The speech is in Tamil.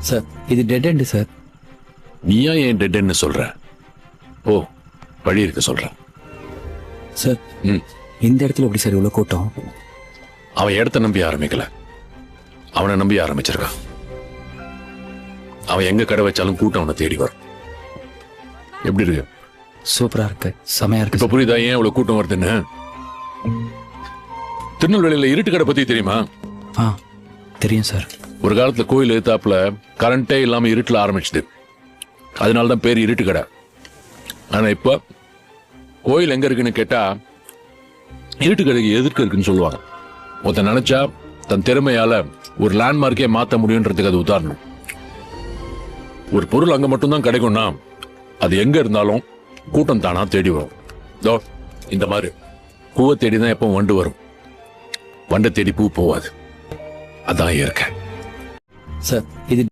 சார் இது டெட் எண்டு சார். நீயா ஏன் டெட்ன்னு சொல்ற? ஓ, வழி இருக்க சொல்ற. சார் இந்த இடத்துல எப்படி சார் இவ்வளோ கூட்டம்? அவன் இடத்த நம்பி ஆரம்பிக்கல, அவனை நம்பி ஆரம்பிச்சிருக்கான். அவன் எங்க கடை வச்சாலும் கூட்டம் அவனை தேடி வரும். எப்படி இருக்கு? சூப்பரா இருக்கு, செமையா இருக்கு. இப்ப புரியுதா ஏன் இவ்வளவு கூட்டம் வருதுன்னு? திருநெல்வேலியில இருட்டு கடை பத்தி தெரியுமா? தெரியும் சார். ஒரு காலத்துல கோயில் எதிர்த்தாப்புல கரண்டே இல்லாம இருட்டுல ஆரம்பிச்சுது, அதனாலதான் பேர் இருட்டு கடை. ஆனா இப்ப கோயில் எங்க இருக்குன்னு கேட்டா இருட்டு கடைக்கு எதிர்க்க இருக்குன்னு சொல்லுவாங்க. ஒருத்தன் நினைச்சா தன் திறமையால ஒரு லேண்ட்மார்க்கே மாத்த முடியுன்றதுக்கு அது உதாரணம். ஒரு பொருள் அங்க மட்டும்தான் கிடைக்கும்னா அது எங்க இருந்தாலும் கூட்டம் தானா தேடி வரும். இதோ இந்த மாதிரி பூவை தேடிதான் எப்போ வண்டு வரும், வண்டை தேடி பூ போவாது. அதான் இயற்கை சார். இது